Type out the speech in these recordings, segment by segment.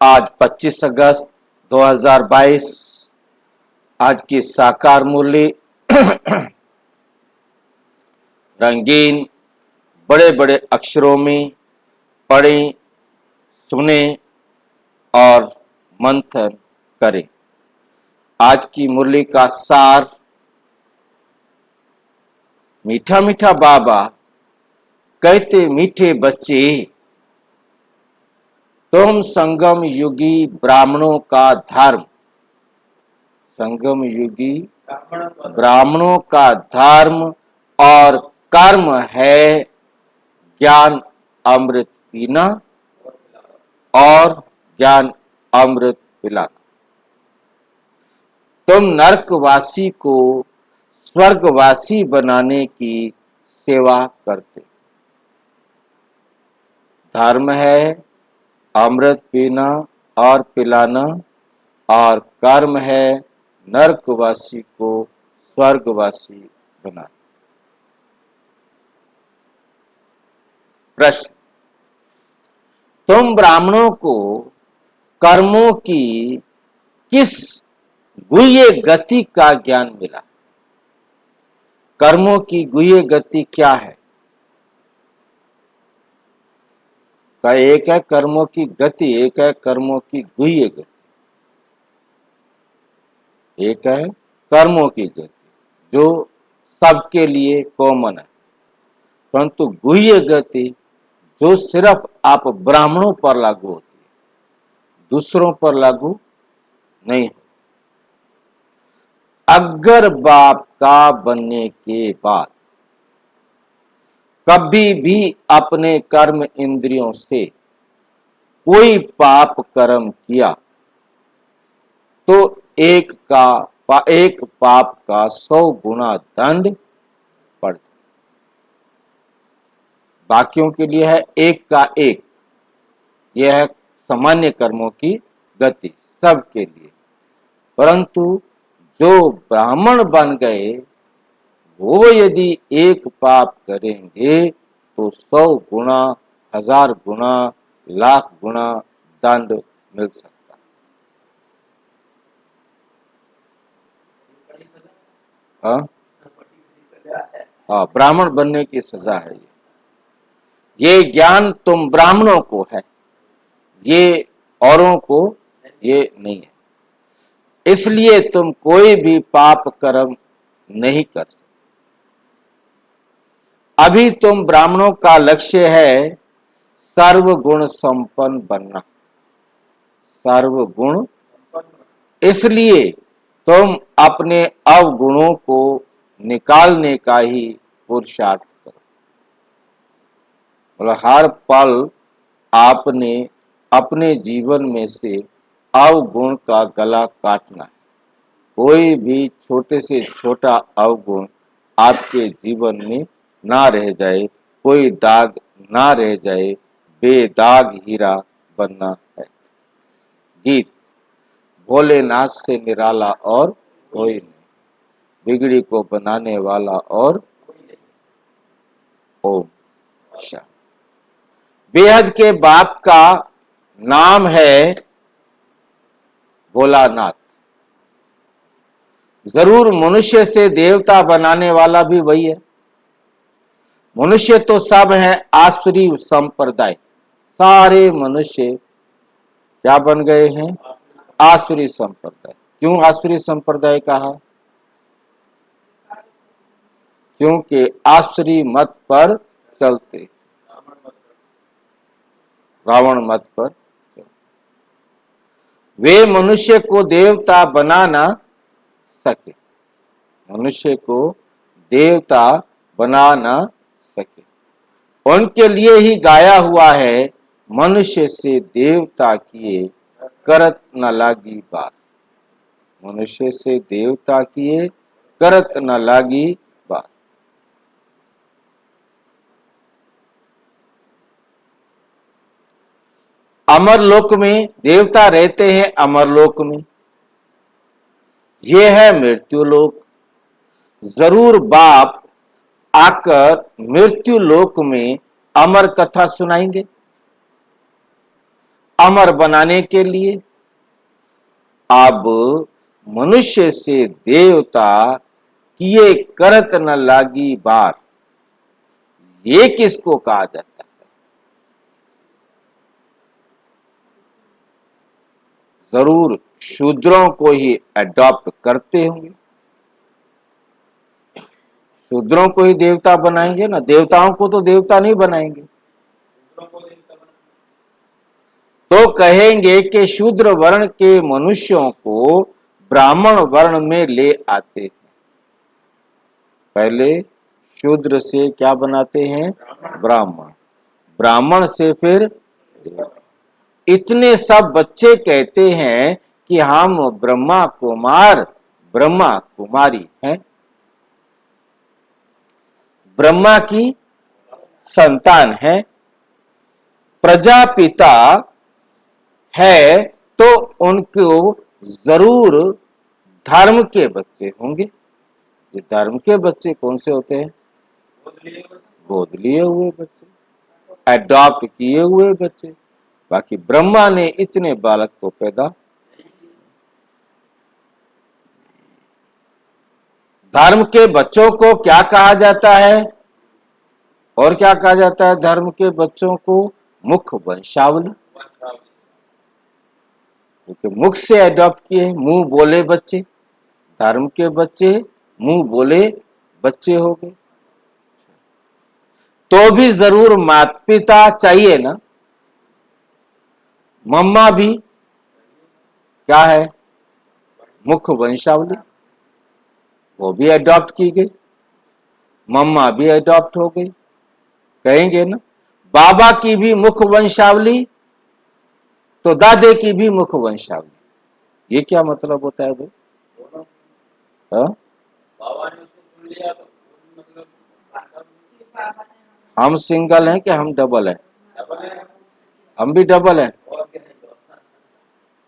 आज 25 अगस्त 2022। आज की साकार मूल्य रंगीन बड़े बड़े अक्षरों में पढ़ें, सुने और मंथन करें। आज की मुरली का सार, मीठा मीठा बाबा कहते मीठे बच्चे, तुम संगम युगी ब्राह्मणों का धर्म, संगम युगी ब्राह्मणों का धर्म और कर्म है ज्ञान अमृत पीना और ज्ञान अमृत पिलाना। तुम नरकवासी को स्वर्गवासी बनाने की सेवा करते। धर्म है अमृत पीना और पिलाना और कर्म है नरकवासी को स्वर्गवासी बनाना। प्रश्न, तुम ब्राह्मणों को कर्मों की किस गुह्य गति का ज्ञान मिला? कर्मों की गुह्य गति क्या है? का एक है कर्मों की गति, एक है कर्मों की गुह्य गति। एक है कर्मों की गति जो सबके लिए कॉमन है, परंतु गुह्य गति जो सिर्फ आप ब्राह्मणों पर लागू होती है, दूसरों पर लागू नहीं होती। अगर बाप का बनने के बाद कभी भी अपने कर्म इंद्रियों से कोई पाप कर्म किया तो एक पाप का 100 गुना दंड पड़ता। बाकियों के लिए है एक का एक। यह है सामान्य कर्मों की गति सबके लिए। परंतु जो ब्राह्मण बन गए वो यदि एक पाप करेंगे तो 100 गुना, 1000 गुना, लाख गुना दंड मिल सकता है। हाँ, ब्राह्मण बनने की सजा है ये ज्ञान तुम ब्राह्मणों को है, ये औरों को ये नहीं है। इसलिए तुम कोई भी पाप कर्म नहीं कर सकते। अभी तुम ब्राह्मणों का लक्ष्य है सर्वगुण संपन्न बनना, सर्वगुण। इसलिए तुम अपने अवगुणों को निकालने का ही पुरुषार्थ करो। मतलब हर पल आपने अपने जीवन में से अवगुण का गला काटना है। कोई भी छोटे से छोटा अवगुण आपके जीवन में ना रह जाए, कोई दाग ना रह जाए, बेदाग हीरा बनना है। गीत, भोलेनाथ से निराला और कोई नहीं, बिगड़ी को बनाने वाला और ओम शांति। बेहद के बाप का नाम है भोलानाथ। जरूर मनुष्य से देवता बनाने वाला भी वही है। मनुष्य तो सब है आसुरी संप्रदाय। सारे मनुष्य क्या बन गए हैं? आसुरी संप्रदाय। क्यों आसुरी संप्रदाय कहा? क्योंकि आसुरी मत पर चलते, रावण मत पर चलते। वे मनुष्य को देवता बना ना सके, मनुष्य को देवता बना ना सके। उनके लिए ही गाया हुआ है, मनुष्य से देवता किए करत न लागी बात। मनुष्य से देवता किए करत न लागी बात। अमरलोक में देवता रहते हैं, अमरलोक में। यह है मृत्युलोक। जरूर बाप आकर मृत्यु लोक में अमर कथा सुनाएंगे। अमर बनाने के लिए। अब मनुष्य से देवता किए करत न लागी बार, ये किसको कहा जाता है? जरूर शूद्रों को ही अडॉप्ट करते होंगे, शूद्रों को ही देवता बनाएंगे ना, देवताओं को तो देवता नहीं बनाएंगे। तो कहेंगे कि शूद्र वर्ण के मनुष्यों को ब्राह्मण वर्ण में ले आते हैं। पहले शूद्र से क्या बनाते हैं? ब्राह्मण, ब्राह्मण से फिर देवता। इतने सब बच्चे कहते हैं कि हम ब्रह्मा कुमार ब्रह्मा कुमारी हैं, ब्रह्मा की संतान है, प्रजापिता है, तो उनको जरूर धर्म के बच्चे होंगे। ये धर्म के बच्चे कौन से होते हैं? गोद लिए हुए बच्चे, अडॉप्ट किए हुए बच्चे। बाकी ब्रह्मा ने इतने बालक को पैदा, धर्म के बच्चों को क्या कहा जाता है? और क्या कहा जाता है धर्म के बच्चों को? मुख वंशावली, क्योंकि मुख से अडॉप्ट किए, मुंह बोले बच्चे, धर्म के बच्चे मुंह बोले बच्चे हो गए। तो भी जरूर माता पिता चाहिए ना, मम्मा भी क्या है? मुख वंशावली, वो भी अडॉप्ट की गई, मम्मा भी अडॉप्ट हो गई, कहेंगे ना। बाबा की भी मुख वंशावली, तो दादे की भी मुख वंशावली। ये क्या मतलब होता है भाई? हम सिंगल हैं कि हम डबल हैं? हम भी डबल हैं।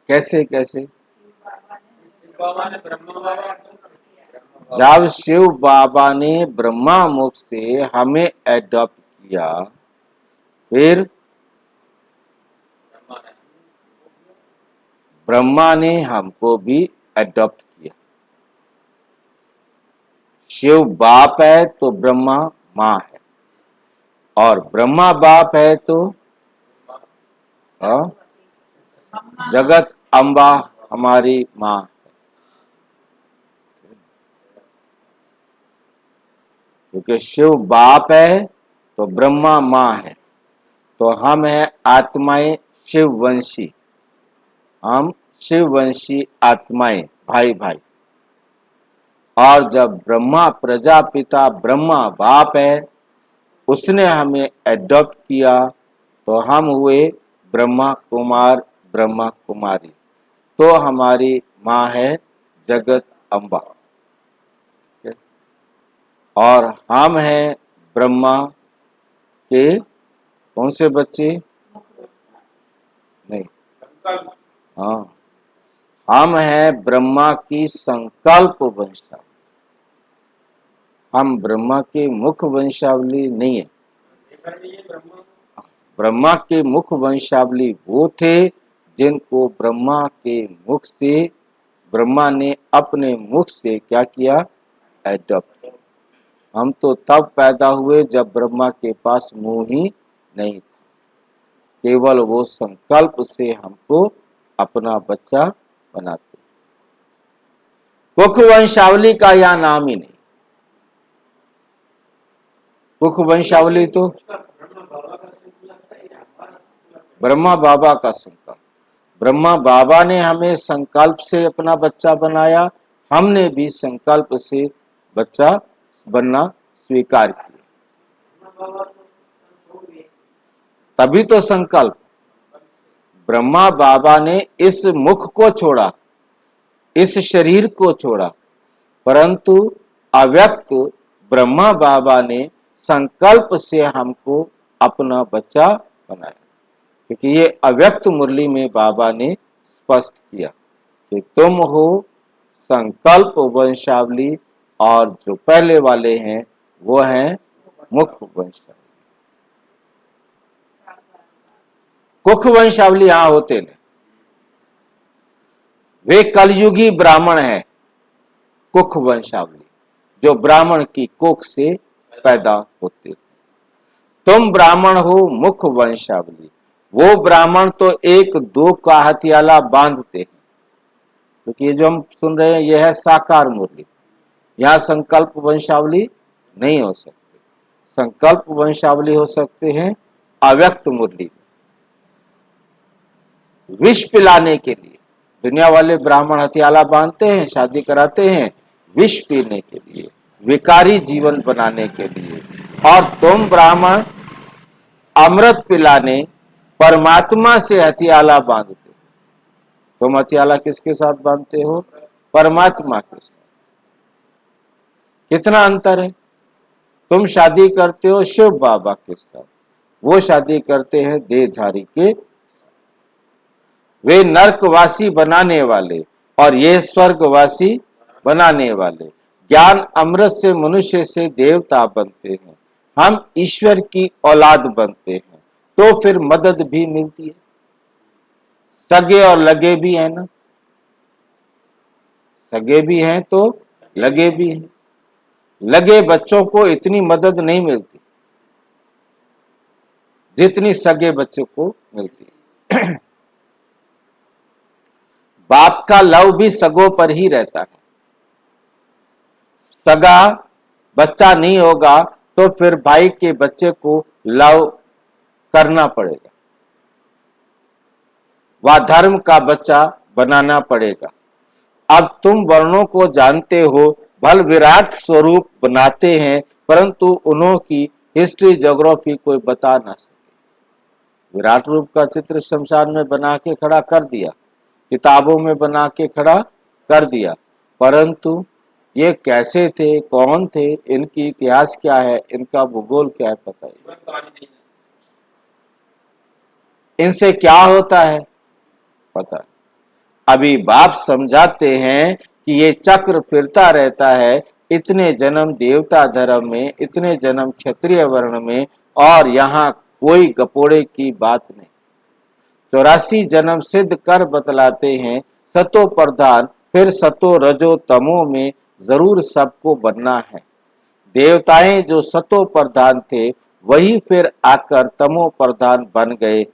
कैसे कैसे? जब शिव बाबा ने ब्रह्मा मुख से हमें एडॉप्ट किया, फिर ब्रह्मा ने हमको भी एडॉप्ट किया। शिव बाप है तो ब्रह्मा माँ है, और ब्रह्मा बाप है तो जगत अम्बा हमारी माँ। क्योंकि शिव बाप है तो ब्रह्मा माँ है, तो हम हैं आत्माएं शिववंशी, हम शिववंशी आत्माएं, भाई भाई। और जब ब्रह्मा प्रजापिता ब्रह्मा बाप है, उसने हमें एडॉप्ट किया, तो हम हुए ब्रह्मा कुमार ब्रह्मा कुमारी। तो हमारी माँ है जगत अम्बा, और हम हैं ब्रह्मा के कौन से बच्चे? नहीं, हाँ, हम हैं ब्रह्मा की संकल्प वंशावली, हम ब्रह्मा के मुख वंशावली नहीं है। ब्रह्मा के मुख वंशावली वो थे जिनको ब्रह्मा के मुख से, ब्रह्मा ने अपने मुख से क्या किया? एडॉप्ट। हम तो तब पैदा हुए जब ब्रह्मा के पास मुंह ही नहीं था, केवल वो संकल्प से हमको अपना बच्चा बनाते। मुख वंशावली का यह नाम ही नहीं। मुख वंशावली तो ब्रह्मा बाबा का संकल्प, ब्रह्मा बाबा ने हमें संकल्प से अपना बच्चा बनाया, हमने भी संकल्प से बच्चा बनना स्वीकार किया। तभी तो संकल्प, ब्रह्मा बाबा ने इस मुख को छोड़ा, इस शरीर को छोड़ा, परंतु अव्यक्त ब्रह्मा बाबा ने संकल्प से हमको अपना बच्चा बनाया। क्योंकि ये अव्यक्त मुरली में बाबा ने स्पष्ट किया कि तुम हो संकल्प वंशावली, और जो पहले वाले हैं वो हैं मुख वंशावली। कुख वंशावली यहां होते नहीं, वे कलयुगी ब्राह्मण है। कुख वंशावली जो ब्राह्मण की कोख से पैदा होते, तुम ब्राह्मण हो मुख वंशावली। वो ब्राह्मण तो एक दो का हथियाला बांधते हैं, क्योंकि ये जो हम सुन रहे हैं यह है साकार मुरली, यहां संकल्प वंशावली नहीं हो सकती। संकल्प वंशावली हो सकते हैं अव्यक्त मुरली। विष पिलाने के लिए दुनिया वाले ब्राह्मण हथियाला बांधते हैं, शादी कराते हैं विष पीने के लिए, विकारी जीवन बनाने के लिए। और तुम ब्राह्मण अमृत पिलाने परमात्मा से हथियाला बांधते हो। तुम हथियाला किसके साथ बांधते हो? परमात्मा के साथ। कितना अंतर है? तुम शादी करते हो शिव बाबा के साथ, वो शादी करते हैं देहधारी के। वे नरकवासी बनाने वाले और ये स्वर्गवासी बनाने वाले। ज्ञान अमृत से मनुष्य से देवता बनते हैं, हम ईश्वर की औलाद बनते हैं, तो फिर मदद भी मिलती है। सगे और लगे भी है ना, सगे भी हैं तो लगे भी हैं। लगे बच्चों को इतनी मदद नहीं मिलती जितनी सगे बच्चों को मिलती है। बाप का लव भी सगों पर ही रहता है। सगा बच्चा नहीं होगा तो फिर भाई के बच्चे को लव करना पड़ेगा, वह धर्म का बच्चा बनाना पड़ेगा। अब तुम वर्णों को जानते हो, भल विराट स्वरूप बनाते हैं, परंतु उन्हों की हिस्ट्री ज्योग्राफी कोई बता ना सके। विराट रूप का चित्र शमशान में बना के खड़ा कर दिया, किताबों में बना के खड़ा कर दिया, परंतु ये कैसे थे, कौन थे, इनकी इतिहास क्या है, इनका भूगोल क्या है, पता ही। इनसे क्या होता है पता है। अभी बाप समझाते हैं कि ये चक्र फिरता रहता है, इतने जन्म देवता धर्म में, इतने जन्म क्षत्रिय वर्ण में, और यहाँ कोई गपोड़े की बात नहीं। 84 जन्म सिद्ध कर बतलाते हैं, सतो प्रधान फिर सतो रजो तमो में जरूर सबको बनना है। देवताएं जो सतो प्रधान थे वही फिर आकर तमो प्रधान बन गए।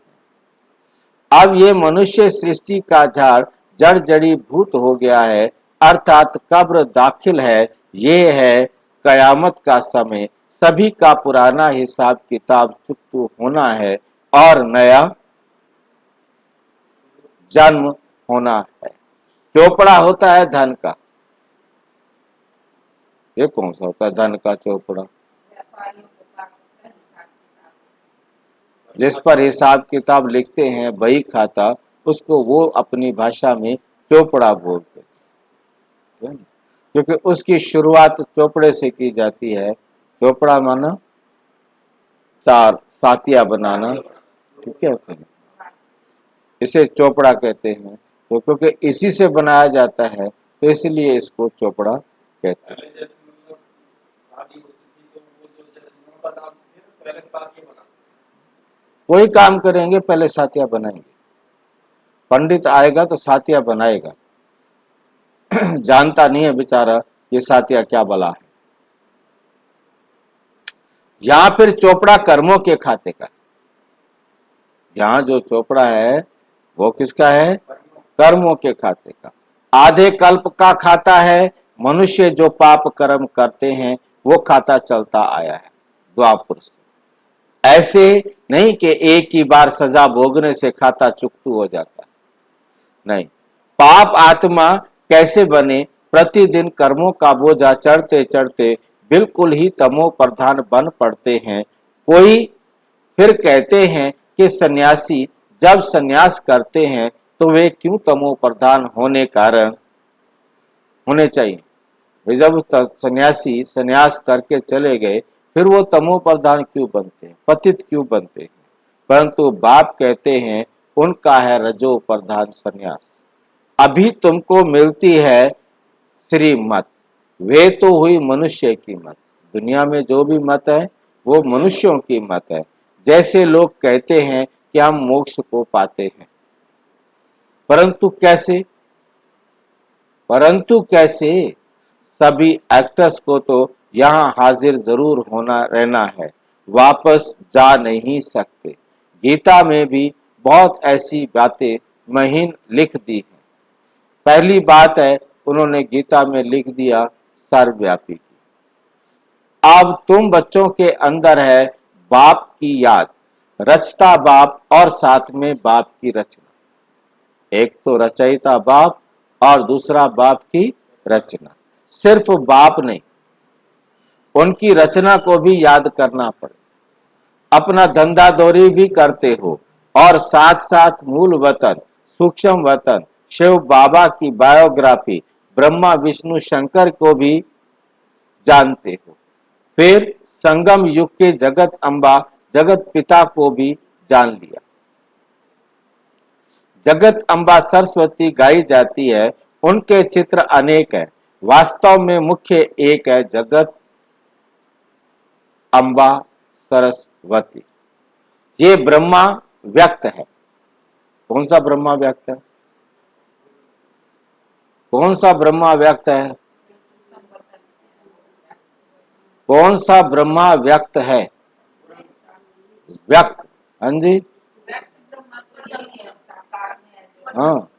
अब ये मनुष्य सृष्टि का झाड़ जड़ जड़ी भूत हो गया है, अर्थात कब्र दाखिल है। ये है कयामत का समय, सभी का पुराना हिसाब किताब चुकतू होना है और नया जन्म होना है। चोपड़ा होता है धन का, ये कौन सा होता है धन का चोपड़ा? जिस पर हिसाब किताब लिखते हैं बही खाता, उसको वो अपनी भाषा में चोपड़ा बोलते हैं, क्योंकि उसकी शुरुआत चोपड़े से की जाती है। चोपड़ा माना चार सातिया बनाना, ठीक है, इसे चोपड़ा कहते हैं। तो क्योंकि इसी से बनाया जाता है तो इसलिए इसको चोपड़ा कहते हैं। कोई काम करेंगे पहले सातिया बनाएंगे, पंडित आएगा तो सातिया बनाएगा। जानता नहीं है बेचारा ये सातिया क्या बला है। यहां फिर चोपड़ा कर्मों के खाते का, यहां जो चोपड़ा है वो किसका है? कर्मों के खाते का। आधे कल्प का खाता है, मनुष्य जो पाप कर्म करते हैं वो खाता चलता आया है द्वापर से। ऐसे नहीं कि एक ही बार सजा भोगने से खाता चुकतू हो जाता है, नहीं। पाप आत्मा कैसे बने? प्रतिदिन कर्मों का बोझा चढ़ते चढ़ते बिल्कुल ही तमो प्रधान बन पड़ते हैं। कोई फिर कहते हैं कि सन्यासी जब सन्यास करते हैं तो वे क्यों तमो प्रधान होने कारण होने चाहिए। जब सन्यासी सन्यास करके चले गए फिर वो तमो प्रधान क्यों बनते हैं, पतित क्यों बनते हैं? परंतु बाप कहते हैं उनका है रजो प्रधान सन्यास। अभी तुमको मिलती है श्री मत, वे तो हुई मनुष्य की मत। दुनिया में जो भी मत है वो मनुष्यों की मत है। जैसे लोग कहते हैं कि हम मोक्ष को पाते हैं। परंतु कैसे? सभी एक्टर्स को तो यहाँ हाजिर जरूर होना रहना है, वापस जा नहीं सकते। गीता में भी बहुत ऐसी बातें महीन लिख दी हैं। पहली बात है, उन्होंने गीता में लिख दिया सर्वव्यापी। अब तुम बच्चों के अंदर है बाप की याद, रचता बाप और साथ में बाप की रचना। एक तो रचयिता बाप और दूसरा बाप की रचना। सिर्फ बाप नहीं, उनकी रचना को भी याद करना पड़े। अपना धंधा दौरी भी करते हो और साथ साथ मूल वतन, सूक्ष्म वतन, शिव बाबा की बायोग्राफी, ब्रह्मा विष्णु शंकर को भी जानते हो। फिर संगम युग के जगत अम्बा, जगत पिता को भी जान लिया। जगत अम्बा सरस्वती गाई जाती है, उनके चित्र अनेक हैं, वास्तव में मुख्य एक है, जगत अम्बा सरस्वती। ये ब्रह्मा व्यक्त है। कौन सा ब्रह्मा व्यक्त है? कौन सा ब्रह्मा व्यक्त है? कौन सा ब्रह्मा व्यक्त है? व्यक्त, हाँ जी, हाँ,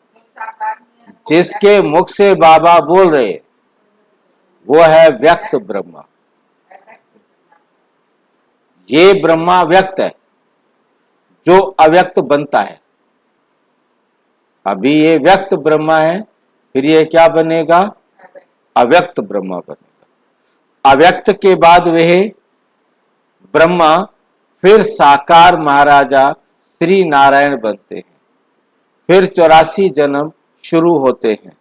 जिसके मुख से बाबा बोल रहे वो है व्यक्त ब्रह्मा। ये ब्रह्मा व्यक्त है जो अव्यक्त बनता है। अभी ये व्यक्त ब्रह्मा है, फिर ये क्या बनेगा? अव्यक्त ब्रह्मा बनेगा। अव्यक्त के बाद वह ब्रह्मा फिर साकार महाराजा श्री नारायण बनते हैं। फिर 84 जन्म शुरू होते हैं।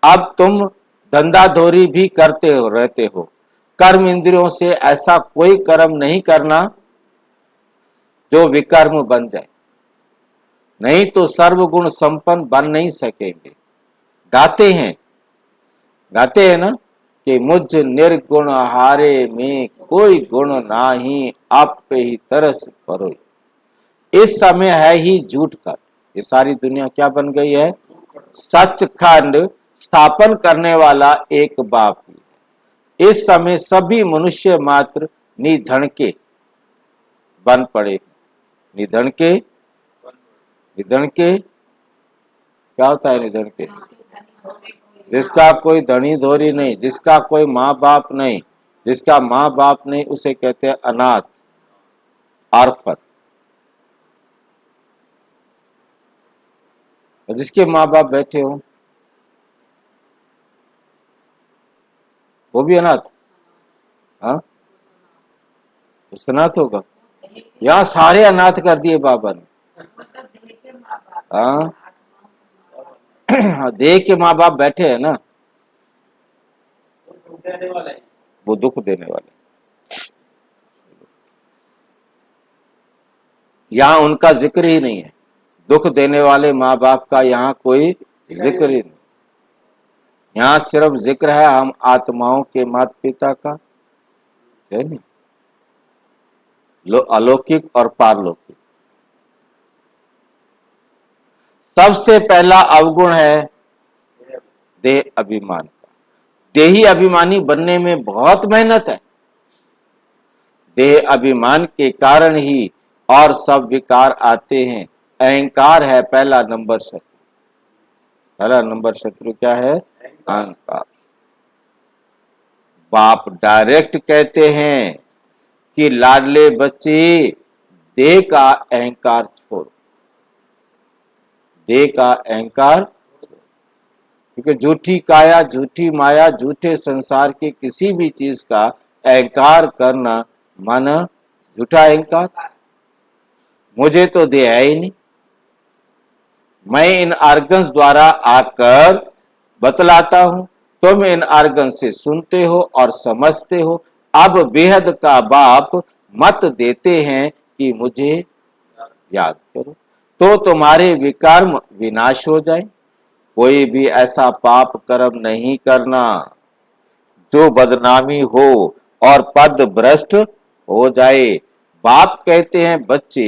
अब तुम धंधा धोरी भी करते हो, रहते हो। कर्म इंद्रियों से ऐसा कोई कर्म नहीं करना जो विकर्म बन जाए, नहीं तो सर्वगुण संपन्न बन नहीं सकेंगे। गाते हैं ना कि मुझ निर्गुण हारे में कोई गुण नाही, आप पे ही तरस परोई। इस समय है ही झूठ का। ये सारी दुनिया क्या बन गई है? सचखंड स्थापन करने वाला एक बाप ही है। इस समय सभी मनुष्य मात्र निधन के बन पड़े। निधन के क्या होता है? निधन के जिसका कोई धनी धोरी नहीं, जिसका कोई माँ बाप नहीं, जिसका माँ बाप नहीं उसे कहते हैं अनाथ, ऑर्फन। जिसके माँ बाप बैठे हो वो भी अनाथ। हाँ, उसका अनाथ होगा। यहाँ सारे अनाथ कर दिए बाबा ने। हाँ, देह के माँ बाप बैठे हैं ना, वो दुख देने वाले। यहाँ उनका जिक्र ही नहीं है। दुख देने वाले माँ बाप का यहाँ कोई जिक्र ही नहीं। यहाँ सिर्फ जिक्र है हम आत्माओं के माता पिता का, है नहीं, अलौकिक और पारलौकिक। सबसे पहला अवगुण है देह अभिमान का। देही अभिमानी बनने में बहुत मेहनत है। देह अभिमान के कारण ही और सब विकार आते हैं। अहंकार है पहला नंबर शत्रु। पहला नंबर शत्रु क्या है? अहंकार। बाप डायरेक्ट कहते हैं कि लाडले बच्चे देह का अहंकार छोड़ो। देह का अहंकार, क्योंकि झूठी काया, झूठी माया, झूठे संसार के किसी भी चीज का अहंकार करना माना झूठा अहंकार। मुझे तो देह है ही नहीं, मैं इन आर्गन्स द्वारा आकर बतलाता हूं, तुम इन आर्गन से सुनते हो और समझते हो। अब बेहद का बाप मत देते हैं कि मुझे याद करो, तो तुम्हारे विकर्म विनाश हो जाए। कोई भी ऐसा पाप कर्म नहीं करना जो बदनामी हो और पद भ्रष्ट हो जाए। बाप कहते हैं बच्चे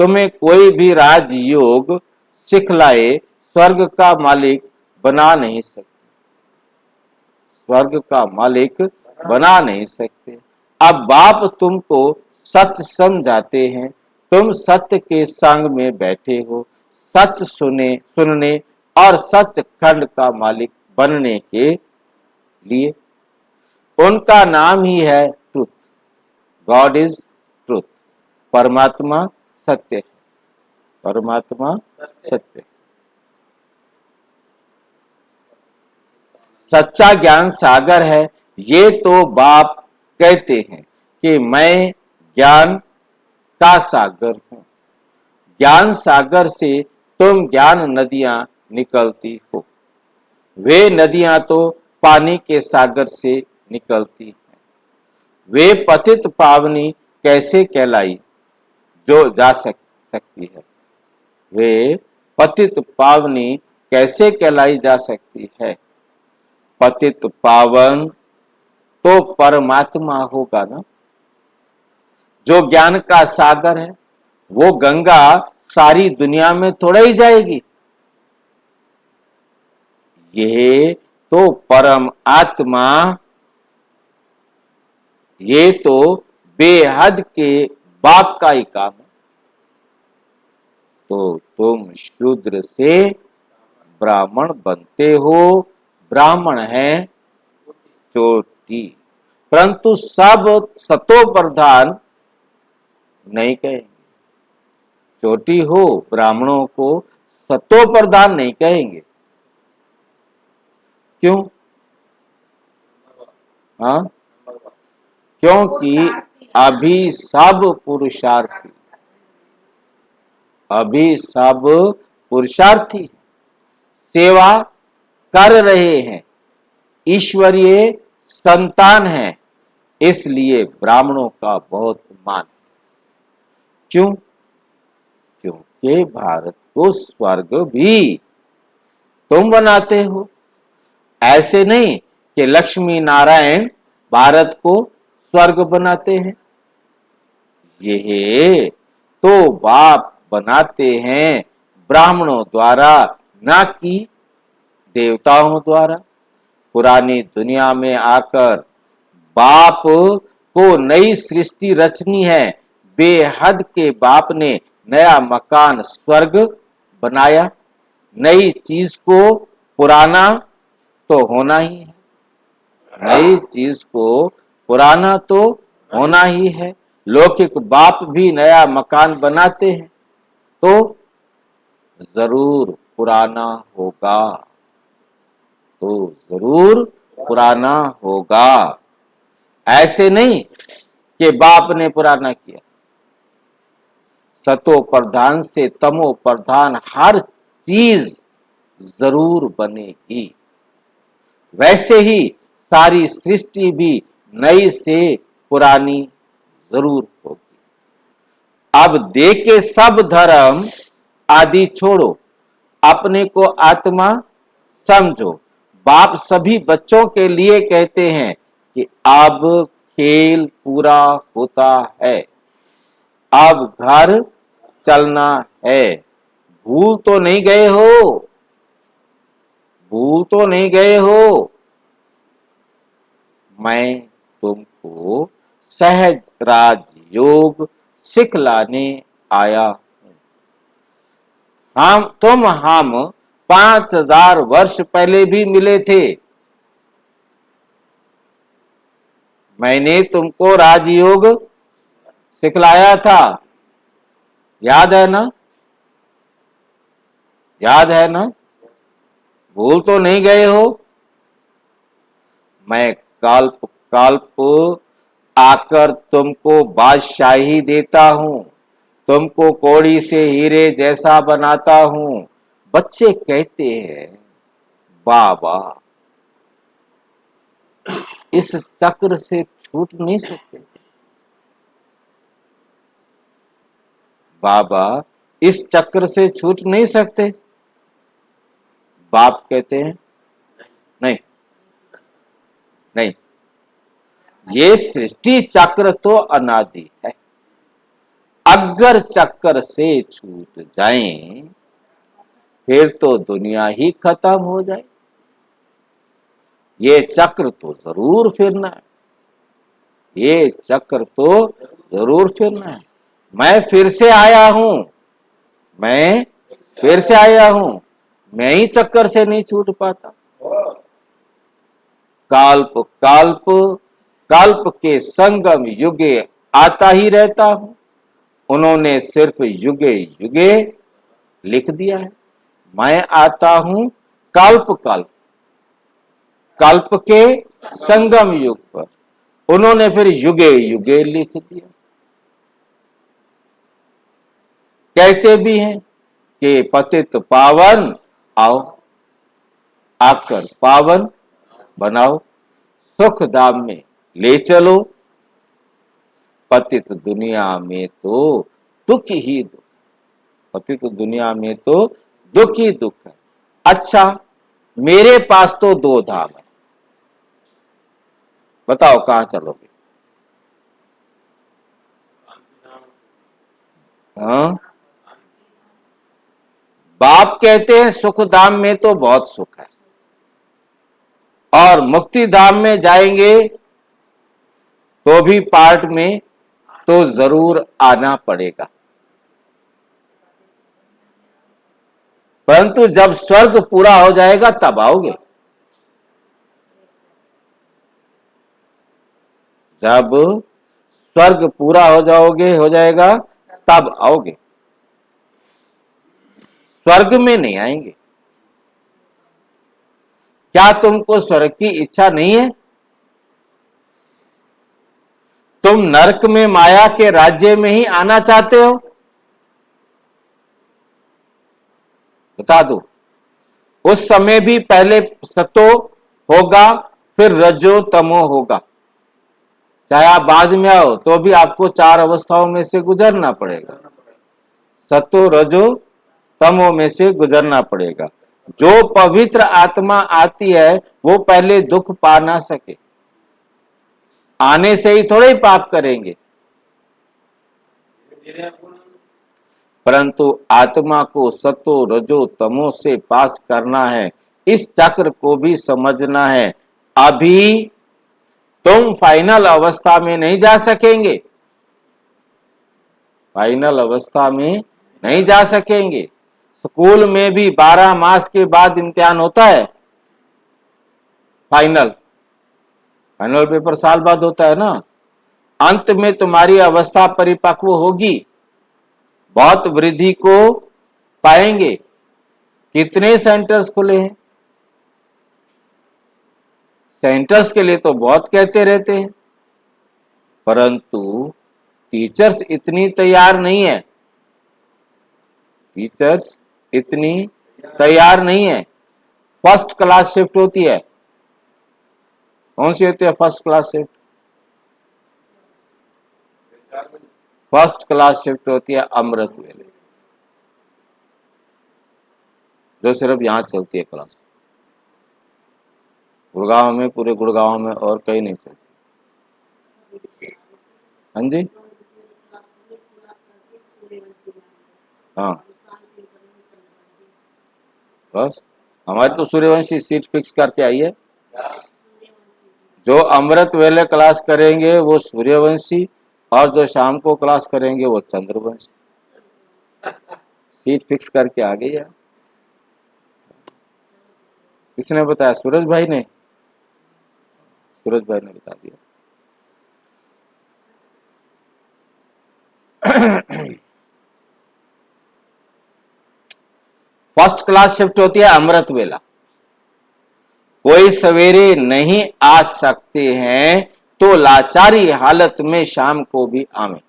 तुम्हें कोई भी राजयोग सिखलाए स्वर्ग का मालिक बना नहीं सकते, स्वर्ग का मालिक बना नहीं सकते। अब बाप तुमको सच समझाते हैं, तुम सत्य के संग में बैठे हो, सच सुनने और सचखंड का मालिक बनने के लिए। उनका नाम ही है ट्रुथ। God is truth. परमात्मा सत्य है, परमात्मा सत्य है। सच्चा ज्ञान सागर है। ये तो बाप कहते हैं कि मैं ज्ञान का सागर हूं। ज्ञान सागर से तुम ज्ञान नदियां निकलती हो। वे नदियां तो पानी के सागर से निकलती हैं। वे पतित पावनी कैसे कहलाई जो जा सकती है? वे पतित पावनी कैसे कहलाई जा सकती है? पतित पावन तो परमात्मा होगा ना, जो ज्ञान का सागर है। वो गंगा सारी दुनिया में थोड़ा ही जाएगी। ये तो परम आत्मा, ये तो बेहद के बाप का ही काम है। तो तुम शूद्र से ब्राह्मण बनते हो। ब्राह्मण है चोटी, परंतु सब सतो प्रधान नहीं कहेंगे। चोटी हो ब्राह्मणों को सतो प्रधान नहीं कहेंगे। क्यों? हाँ, क्योंकि अभी सब पुरुषार्थी, अभी सब पुरुषार्थी सेवा कर रहे हैं, ईश्वरीय संतान हैं, इसलिए ब्राह्मणों का बहुत मान। क्यों? क्योंकि भारत को स्वर्ग भी तुम बनाते हो। ऐसे नहीं कि लक्ष्मी नारायण भारत को स्वर्ग बनाते हैं। ये तो बाप बनाते हैं ब्राह्मणों द्वारा, ना कि देवताओं द्वारा। पुरानी दुनिया में आकर बाप को नई सृष्टि रचनी है। बेहद के बाप ने नया मकान स्वर्ग बनाया। नई चीज को पुराना तो होना ही है, नई चीज को पुराना तो होना ही है। लौकिक बाप भी नया मकान बनाते हैं तो जरूर पुराना होगा, तो जरूर पुराना होगा। ऐसे नहीं कि बाप ने पुराना किया। सतो प्रधान से तमो प्रधान हर चीज जरूर बनेगी। वैसे ही सारी सृष्टि भी नई से पुरानी जरूर होगी। अब देके सब धर्म आदि छोड़ो, अपने को आत्मा समझो। बाप सभी बच्चों के लिए कहते हैं कि अब खेल पूरा होता है, अब घर चलना है। भूल तो नहीं गए हो? भूल तो नहीं गए हो? मैं तुमको सहज राजयोग सिखलाने आया हूं। हम 5000 वर्ष पहले भी मिले थे। मैंने तुमको राजयोग सिखलाया था, याद है ना? याद है ना? भूल तो नहीं गए हो? मैं कल्प कल्प आकर तुमको बादशाही देता हूं, तुमको कौड़ी से हीरे जैसा बनाता हूं। बच्चे कहते हैं बाबा इस चक्र से छूट नहीं सकते, बाबा इस चक्र से छूट नहीं सकते। बाप कहते हैं नहीं नहीं, ये सृष्टि चक्र तो अनादि है। अगर चक्कर से छूट जाएं फिर तो दुनिया ही खत्म हो जाए। ये चक्र तो जरूर फिरना है, ये चक्र तो जरूर फिरना है। मैं फिर से आया हूं, मैं फिर से आया हूं, मैं ही चक्कर से नहीं छूट पाता। काल्प काल्प काल्प के संगम युगे आता ही रहता हूं। उन्होंने सिर्फ युगे युगे लिख दिया है, मैं आता हूं कल्प कल्प, कल्प के संगम युग पर। उन्होंने फिर युगे युगे लिख दिया। कहते भी हैं कि पतित पावन आओ, आकर पावन बनाओ, सुख धाम में ले चलो। पतित दुनिया में तो दुख ही दुख, पतित दुनिया में तो दुख ही दुख है। अच्छा, मेरे पास तो 2 धाम है, बताओ कहां चलोगे? हाँ, बाप कहते हैं सुख धाम में तो बहुत सुख है, और मुक्ति धाम में जाएंगे तो भी पार्ट में तो जरूर आना पड़ेगा। परंतु जब स्वर्ग पूरा हो जाएगा तब आओगे, जब स्वर्ग पूरा हो जाएगा तब आओगे, स्वर्ग में नहीं आएंगे। क्या तुमको स्वर्ग की इच्छा नहीं है? तुम नरक में माया के राज्य में ही आना चाहते हो? बता दो, उस समय भी पहले सतो होगा, फिर रजो तमो होगा। चाहे आप बाद में आओ तो भी आपको 4 अवस्थाओं में से गुजरना पड़ेगा, सतो रजो तमो में से गुजरना पड़ेगा। जो पवित्र आत्मा आती है वो पहले दुख पा ना सके, आने से ही थोड़े ही पाप करेंगे। परंतु आत्मा को सतो रजो तमो से पास करना है, इस चक्र को भी समझना है। अभी तुम फाइनल अवस्था में नहीं जा सकेंगे, फाइनल अवस्था में नहीं जा सकेंगे। स्कूल में भी 12 मास के बाद इम्तिहान होता है, फाइनल फाइनल पेपर साल बाद होता है ना। अंत में तुम्हारी अवस्था परिपक्व होगी, बहुत वृद्धि को पाएंगे। कितने सेंटर्स खुले हैं? सेंटर्स के लिए तो बहुत कहते रहते हैं, परंतु टीचर्स इतनी तैयार नहीं है, टीचर्स इतनी तैयार नहीं है। फर्स्ट क्लास शिफ्ट होती है, कौन सी होती है first class shift? First class shift होती है अमृत वेले, जो सिर्फ यहां चलती है क्लास। गुड़गांव में, पूरे गुड़गांव में और कहीं नहीं चलती। हाँ जी, हाँ, बस हमारी तो सूर्यवंशी सीट फिक्स करके आई है। जो अमृत वेले क्लास करेंगे वो सूर्यवंशी, और जो शाम को क्लास करेंगे वो चंद्रवंशी। सीट फिक्स करके आ गई है। किसने बताया? सूरज भाई ने, सूरज भाई ने बता दिया। फर्स्ट क्लास शिफ्ट होती है अमृत वेला। कोई सवेरे नहीं आ सकते हैं तो लाचारी हालत में शाम को भी आवे।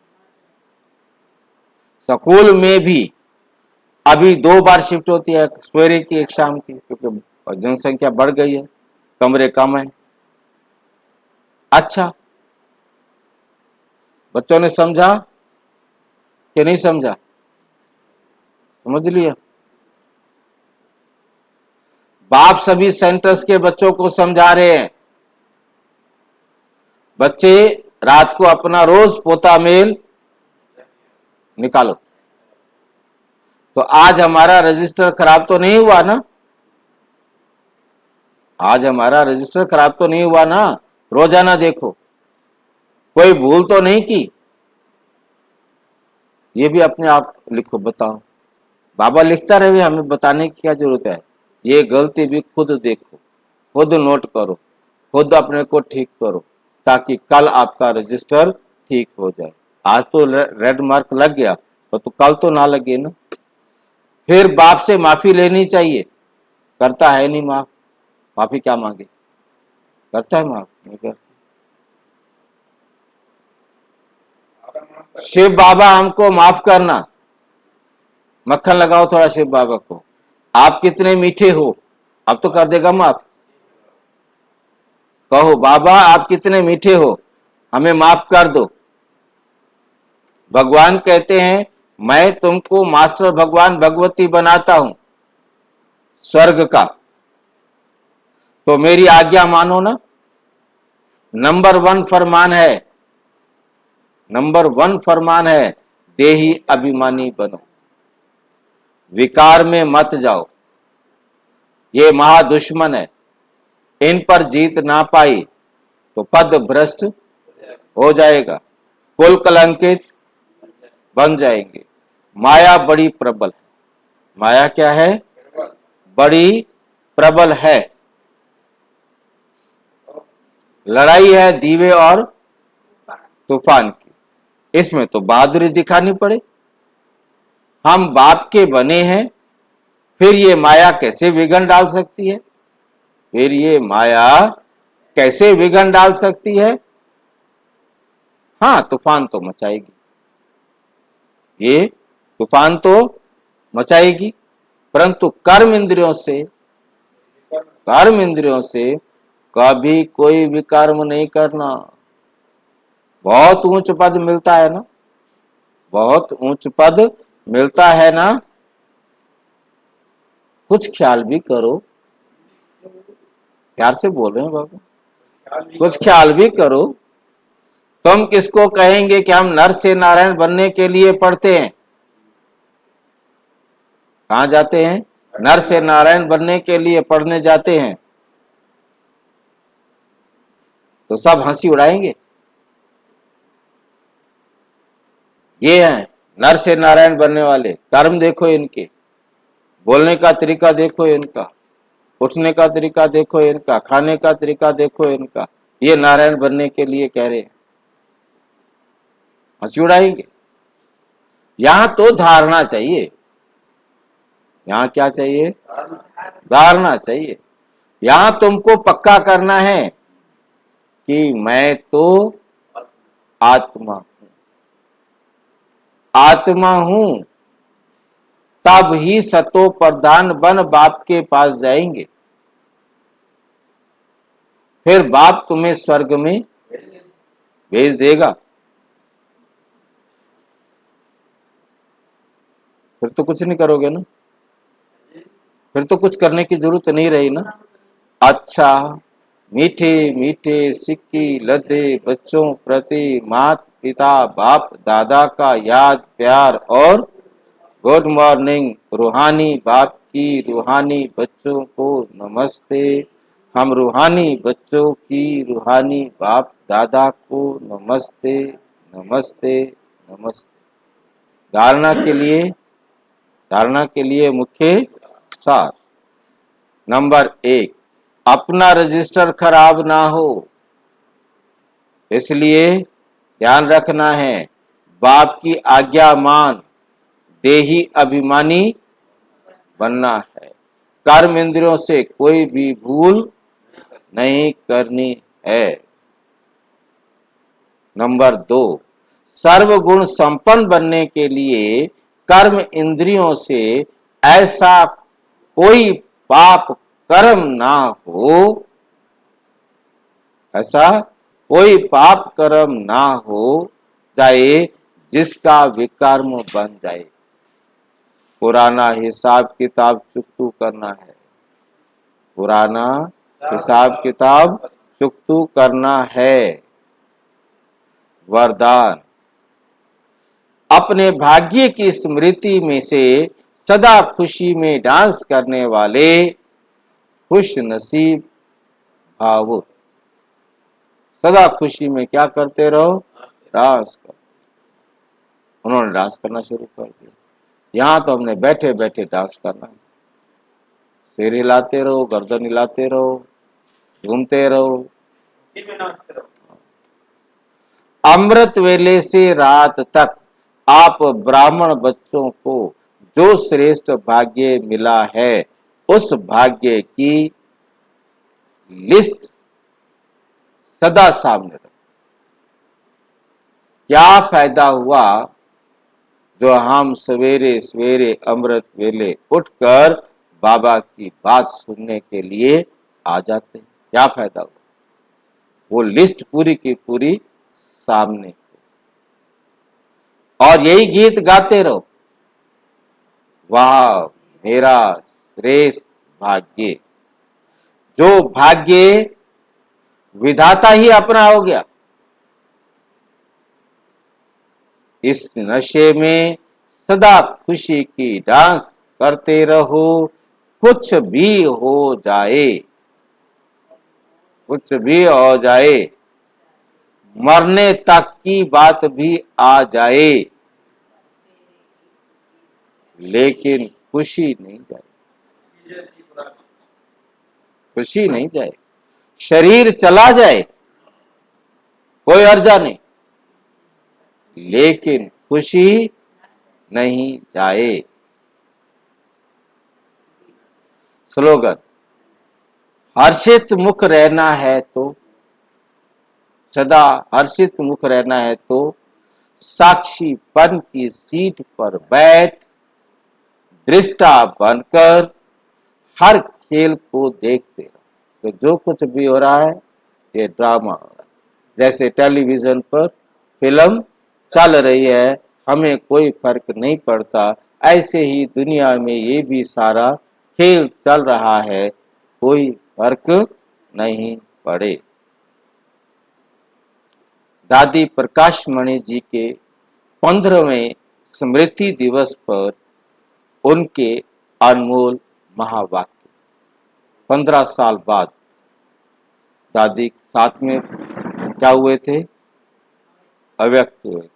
स्कूल में भी अभी 2 बार शिफ्ट होती है, सवेरे की एक शाम की, क्योंकि जनसंख्या बढ़ गई है, कमरे कम है। अच्छा, बच्चों ने समझा कि नहीं समझा? समझ लिया। बाप सभी सेंटर्स के बच्चों को समझा रहे हैं। बच्चे रात को अपना रोज पोता मेल निकालो। तो आज हमारा रजिस्टर खराब तो नहीं हुआ ना? आज हमारा रजिस्टर खराब तो नहीं हुआ ना? रोजाना देखो, कोई भूल तो नहीं की? ये भी अपने आप लिखो, बताओ। बाबा लिखता रहे, हमें बताने की क्या जरूरत है? ये गलती भी खुद देखो, खुद नोट करो, खुद अपने को ठीक करो, ताकि कल आपका रजिस्टर ठीक हो जाए। आज तो रेड मार्क लग गया, तो कल तो ना लगे ना। फिर बाप से माफी लेनी चाहिए, करता है नहीं माफ। माफी क्या मांगे? करता है माफ? नहीं करता। शिव बाबा हमको माफ करना। मक्खन लगाओ थोड़ा शिव बाबा को, आप कितने मीठे हो। अब तो कर देगा माफ। कहो बाबा आप कितने मीठे हो, हमें माफ कर दो। भगवान कहते हैं मैं तुमको मास्टर भगवान भगवती बनाता हूं स्वर्ग का, तो मेरी आज्ञा मानो ना। नंबर 1 फरमान है, नंबर 1 फरमान है, देही अभिमानी बनो, विकार में मत जाओ। ये महादुश्मन है, इन पर जीत ना पाई तो पद भ्रष्ट हो जाएगा, कुल कलंकित बन जाएंगे। माया बड़ी प्रबल है। माया क्या है? बड़ी प्रबल है। लड़ाई है दीवे और तूफान की, इसमें तो बहादुरी दिखानी पड़े। हम बाप के बने हैं, फिर ये माया कैसे विघन डाल सकती है? फिर ये माया कैसे विघन डाल सकती है? हाँ, तूफान तो मचाएगी, ये तूफान तो मचाएगी, परंतु कर्म इंद्रियों से कभी कोई विकर्म नहीं करना। बहुत ऊंच पद मिलता है ना, बहुत ऊंच पद मिलता है ना। कुछ ख्याल भी करो। प्यार से बोल रहे हैं बाबा, कुछ ख्याल भी करो। तुम किसको कहेंगे कि हम नर से नारायण बनने के लिए पढ़ते हैं? कहां जाते हैं? नर से नारायण बनने के लिए पढ़ने जाते हैं, तो सब हंसी उड़ाएंगे। ये हैं नर से नारायण बनने वाले। कर्म देखो इनके, बोलने का तरीका देखो इनका, उठने का तरीका देखो इनका, खाने का तरीका देखो इनका। ये नारायण बनने के लिए कह रहे हैं, हंसी उड़ाएंगे। यहां तो धारणा चाहिए। यहां क्या चाहिए? धारणा चाहिए। यहां तुमको पक्का करना है कि मैं तो आत्मा हूं, आत्मा हूं। तब ही सतो प्रधान बन बाप के पास जाएंगे, फिर बाप तुम्हें स्वर्ग में भेज देगा। फिर तो कुछ नहीं करोगे ना, फिर तो कुछ करने की जरूरत नहीं रही ना। अच्छा, मीठे मीठे सिक्की लदे बच्चों प्रति माता पिता बाप दादा का याद प्यार और गुड मॉर्निंग। रूहानी बाप की रूहानी बच्चों को नमस्ते। हम रूहानी बच्चों की रूहानी बाप दादा को नमस्ते नमस्ते नमस्ते। धारणा के लिए मुख्य सार। नंबर 1, अपना रजिस्टर खराब ना हो, इसलिए ध्यान रखना है, बाप की आज्ञा मान, देही अभिमानी बनना है। कर्म इंद्रियों से कोई भी भूल नहीं करनी है। नंबर 2, सर्वगुण संपन्न बनने के लिए कर्म इंद्रियों से ऐसा कोई पाप कर्म ना हो, ऐसा कोई पाप कर्म ना हो जाए जिसका विकर्म बन जाए। पुराना हिसाब किताब चुकतू करना है, पुराना हिसाब किताब चुकतू करना है। वरदान, अपने भाग्य की स्मृति में से सदा खुशी में डांस करने वाले खुश नसीब भावुक। सदा खुशी में क्या करते रहो? डांस कर। उन्होंने डांस करना शुरू कर दिया। यहां तो हमने बैठे बैठे डांस करना है। सिर हिलाते रहो, गर्दन हिलाते रहो, घूमते रहो। अमृत वेले से रात तक आप ब्राह्मण बच्चों को जो श्रेष्ठ भाग्य मिला है उस भाग्य की लिस्ट सदा सामने रखो। क्या फायदा हुआ जो हम सवेरे सवेरे अमृत वेले उठकर बाबा की बात सुनने के लिए आ जाते हैं? क्या फायदा हुआ? वो लिस्ट पूरी की पूरी सामने, और यही गीत गाते रहो, वाह मेरा श्रेष्ठ भाग्य। जो भाग्य विधाता ही अपना हो गया। इस नशे में सदा खुशी की डांस करते रहो, कुछ भी हो जाए, कुछ भी हो जाए, मरने तक की बात भी आ जाए, लेकिन खुशी नहीं जाए, खुशी नहीं जाए। शरीर चला जाए कोई अर्जा नहीं, लेकिन खुशी नहीं जाए। स्लोगन, हर्षित मुख रहना है तो, सदा हर्षित मुख रहना है तो साक्षीपन की सीट पर बैठ दृष्टा बनकर हर खेल को देखते रहो। तो जो कुछ भी हो रहा है ये ड्रामा हो रहा है। जैसे टेलीविजन पर फिल्म चल रही है, हमें कोई फर्क नहीं पड़ता, ऐसे ही दुनिया में ये भी सारा खेल चल रहा है, कोई फर्क नहीं पड़े। दादी प्रकाश मणि जी के 15वें स्मृति दिवस पर उनके अनमोल महावाक्य। 15 साल बाद दादी साथ में क्या हुए थे? अव्यक्त हुए थे।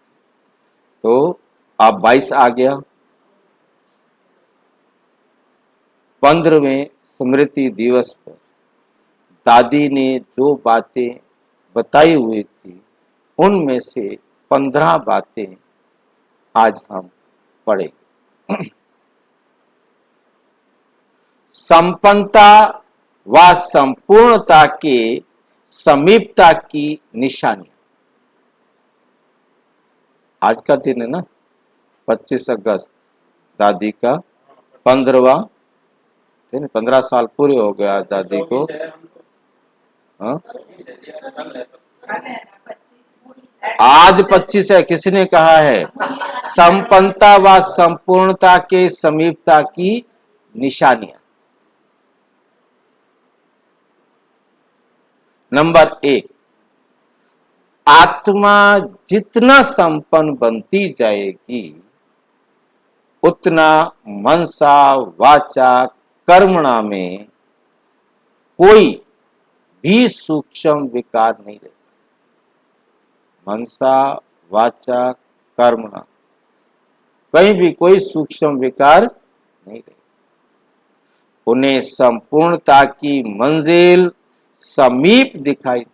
तो अब 22 आ गया। 15वें स्मृति दिवस पर दादी ने जो बातें बताई हुई थी उनमें से 15 बातें आज हम पढ़ेंगे। संपन्नता व संपूर्णता के समीपता की निशानी। आज का दिन है ना, 25 अगस्त, दादी का 15वां, 15 साल पूरे हो गया दादी को। हाँ? आज 25 है, किसने कहा है? संपन्नता व संपूर्णता के समीपता की निशानियां। नंबर 1, आत्मा जितना संपन्न बनती जाएगी उतना मनसा वाचा कर्मणा में कोई भी सूक्ष्म विकार नहीं रहेगा। मनसा वाचा कर्मणा, कहीं भी कोई सूक्ष्म विकार नहीं रहेगा। उन्हें संपूर्णता की मंजिल समीप दिखाई दे।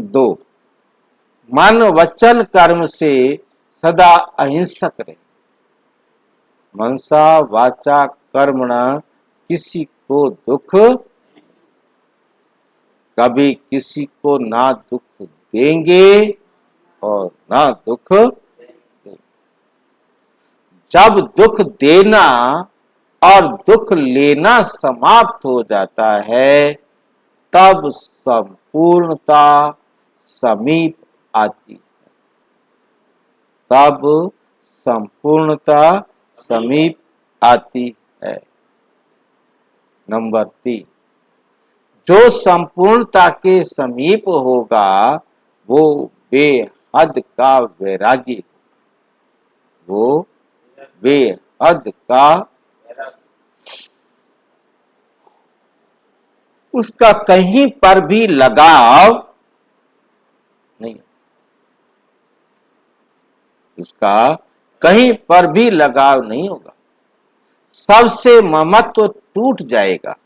2, मन वचन कर्म से सदा अहिंसक रहे। मनसा वाचा कर्मणा, किसी को दुख, कभी किसी को ना दुख देंगे और ना दुख देंगे। जब दुख देना और दुख लेना समाप्त हो जाता है तब संपूर्णता समीप आती है। तब संपूर्णता समीप आती है। नंबर 3, जो संपूर्णता के समीप होगा वो बेहद का वैरागी, वो बेहद का, उसका कहीं पर भी लगाव नहीं, उसका कहीं पर भी लगाव नहीं होगा, सबसे ममत्व टूट जाएगा,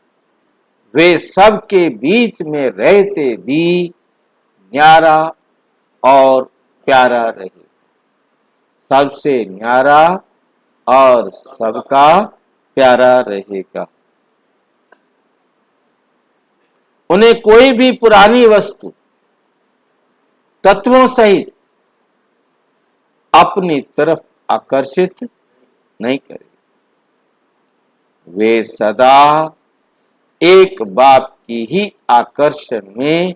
वे सबके बीच में रहते भी न्यारा और प्यारा रहे, सबसे न्यारा और सबका प्यारा रहेगा। उन्हें कोई भी पुरानी वस्तु तत्वों सहित अपनी तरफ आकर्षित नहीं करेगी, वे सदा एक बाप की ही आकर्षण में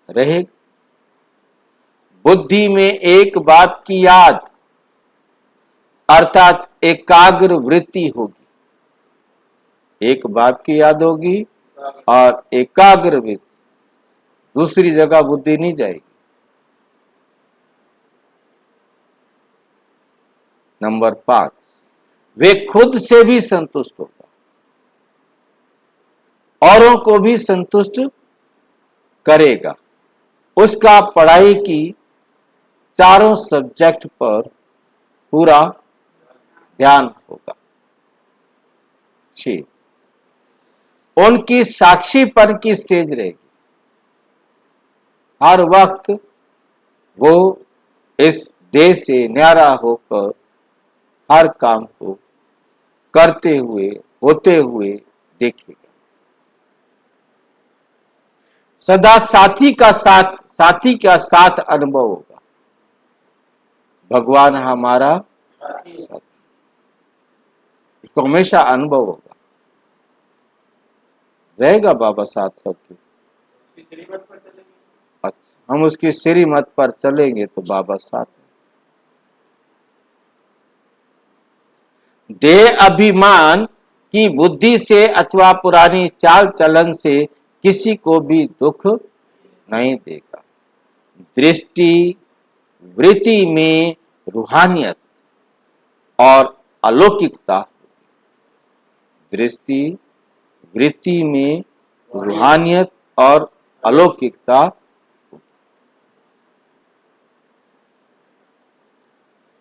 रहेगा। बुद्धि में एक बाप की याद अर्थात एकाग्र वृत्ति होगी, एक बाप की याद होगी और एकाग्र वृत्ति, दूसरी जगह बुद्धि नहीं जाएगी। नंबर 5, वे खुद से भी संतुष्ट होगा, औरों को भी संतुष्ट करेगा, उसका पढ़ाई की चारों सब्जेक्ट पर पूरा ध्यान होगा। 6, उनकी साक्षीपन की स्टेज रहेगी, हर वक्त वो इस देह से न्यारा होकर हर काम को करते हुए होते हुए देखेगा, सदा साथी का साथ अनुभव होगा, भगवान हमारा साथी, इसको हमेशा अनुभव होगा, रहेगा बाबा साथ सबके। अच्छा, हम उसकी श्रीमत पर चलेंगे तो बाबा साथ। देह अभिमान की बुद्धि से अथवा पुरानी चाल चलन से किसी को भी दुख नहीं देगा। दृष्टि वृत्ति में रूहानियत और अलौकिकता, दृष्टि वृत्ति में रूहानियत और अलौकिकता।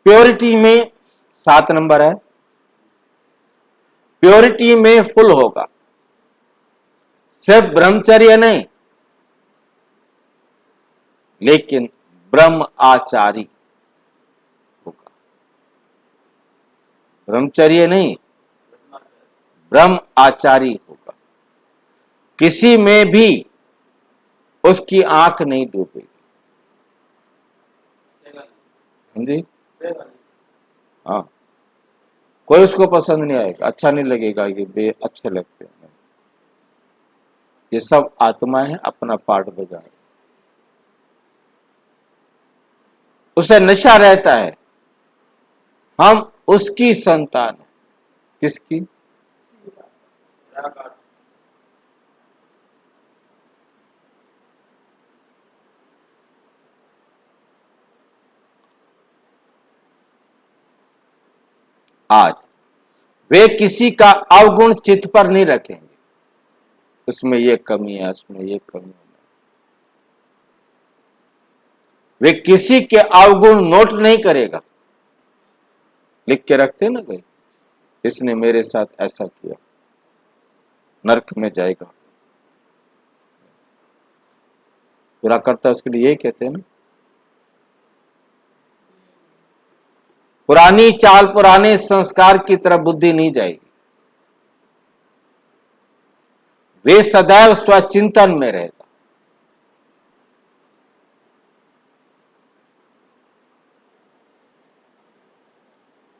प्योरिटी में 7 नंबर है, प्योरिटी में फुल होगा, सिर्फ ब्रह्मचर्य नहीं लेकिन ब्रह्म आचारी होगा, ब्रह्मचर्य नहीं ब्रह्म आचारी होगा, किसी में भी उसकी आंख नहीं डूबेगी। जी हाँ, कोई उसको पसंद नहीं आएगा, अच्छा नहीं लगेगा, ये बे अच्छे लगते हैं, ये सब आत्मा है, अपना पार्ट बजाए, उसे नशा रहता है, हम उसकी संतान है। किसकी? आज वे किसी का अवगुण चित्त पर नहीं रखेंगे, उसमें ये कमी है, उसमें ये कमी है, वे किसी के अवगुण नोट नहीं करेगा, लिख के रखते ना भाई, इसने मेरे साथ ऐसा किया, नरक में जाएगा, बुरा करता है उसके लिए यही कहते हैं ना। पुरानी चाल पुराने संस्कार की तरफ बुद्धि नहीं जाएगी, वे सदैव स्वचिंतन में रहेगा।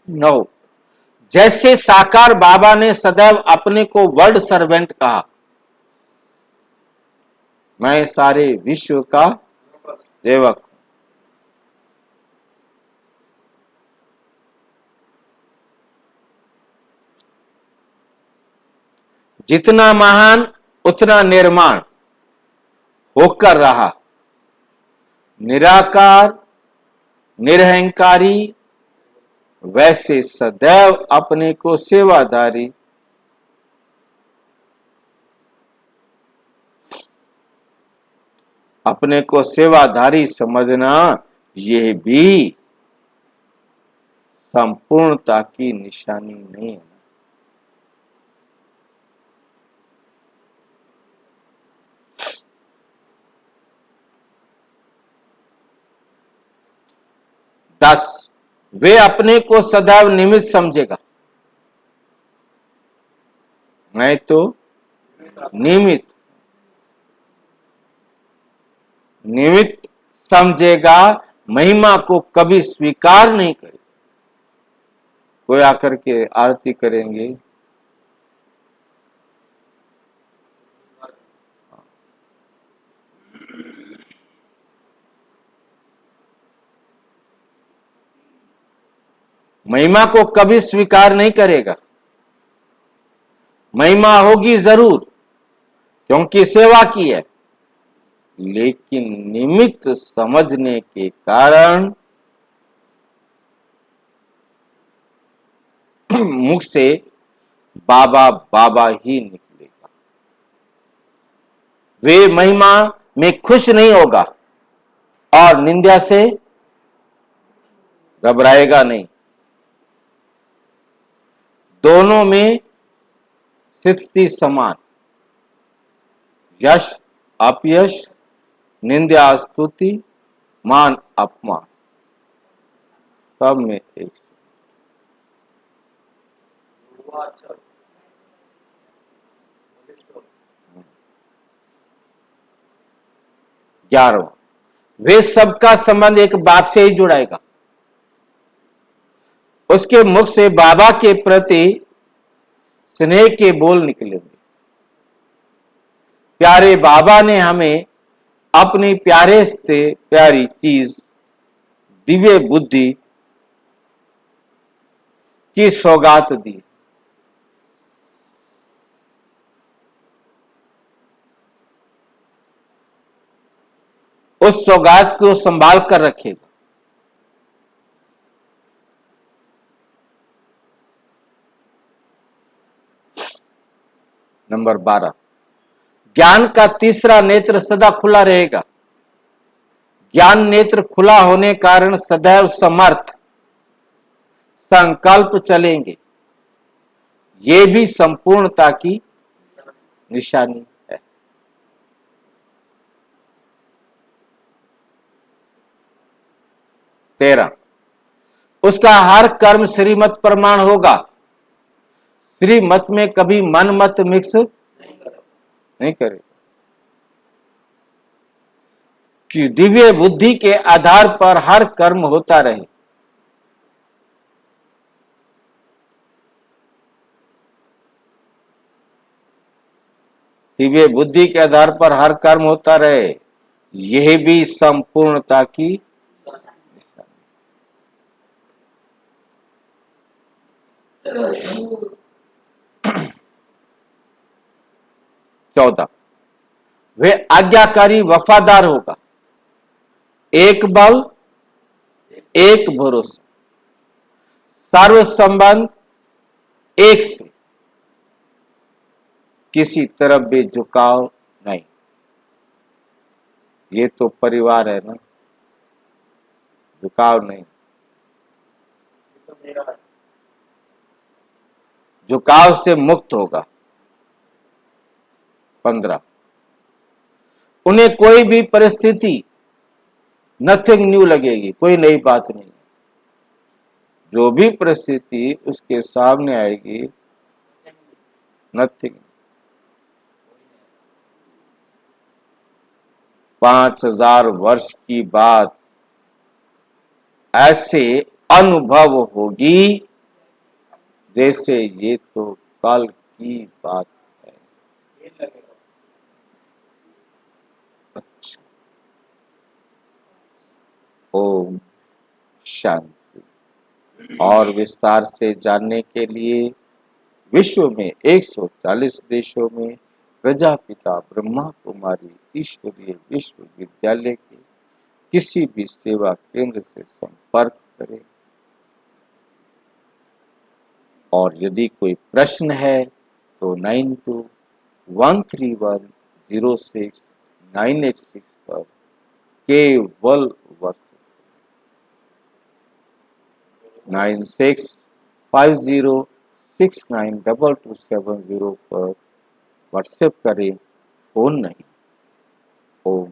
9, जैसे साकार बाबा ने सदैव अपने को वर्ल्ड सर्वेंट कहा, मैं सारे विश्व का सेवक हूं, जितना महान उतना निर्माण होकर रहा, निराकार, निरहंकारी, वैसे सदैव अपने को सेवाधारी, अपने को सेवाधारी समझना, यह भी संपूर्णता की निशानी नहीं है। दस, वे अपने को सदैव निमित्त समझेगा। मैं तो निमित्त निमित्त समझेगा, महिमा को कभी स्वीकार नहीं करे। कोई आकर के आरती करेंगे, महिमा को कभी स्वीकार नहीं करेगा। महिमा होगी जरूर, क्योंकि सेवा की है, लेकिन निमित्त समझने के कारण मुख से बाबा बाबा ही निकलेगा। वे महिमा में खुश नहीं होगा और निंदा से घबराएगा नहीं। दोनों में स्थिति समान, यश अपयश, निंदा स्तुति, मान अपमान, सब में एक। 11वां, वे सबका संबंध एक बाप से ही जुड़ाएगा। उसके मुख से बाबा के प्रति स्नेह के बोल निकलेंगे। प्यारे बाबा ने हमें अपनी प्यारे से प्यारी चीज दिव्य बुद्धि की सौगात दी। उस सौगात को संभाल कर रखेगा। नंबर 12, ज्ञान का तीसरा नेत्र सदा खुला रहेगा। ज्ञान नेत्र खुला होने कारण सदैव समर्थ संकल्प चलेंगे। ये भी संपूर्णता की निशानी है। 13, उसका हर कर्म श्रीमत प्रमाण होगा। श्रीमत में कभी मन मत मिक्स नहीं करे कि दिव्य बुद्धि के आधार पर हर कर्म होता रहे। दिव्य बुद्धि के आधार पर हर कर्म होता रहे, यह भी संपूर्णता की। 14, वे आज्ञाकारी वफादार होगा। एक बल, एक भरोसा, सर्व संबंध एक से, किसी तरफ भी झुकाव नहीं। ये तो परिवार है ना, झुकाव नहीं। झुकाव से मुक्त होगा। 15, उन्हें कोई भी परिस्थिति नथिंग न्यू लगेगी, कोई नई बात नहीं। जो भी परिस्थिति उसके सामने आएगी, नथिंग। 5000 वर्ष की बात ऐसे अनुभव होगी जैसे ये तो कल की बात है। अच्छा, ओम शांति। और विस्तार से जानने के लिए विश्व में 140 देशों में प्रजापिता ब्रह्मा कुमारी ईश्वरीय विश्वविद्यालय के किसी भी सेवा केंद्र से संपर्क करें। और यदि कोई प्रश्न है तो 9213106986 पर केवल व्हाट्सएप 9650692270 पर व्हाट्सएप करें, फोन नहीं। ओम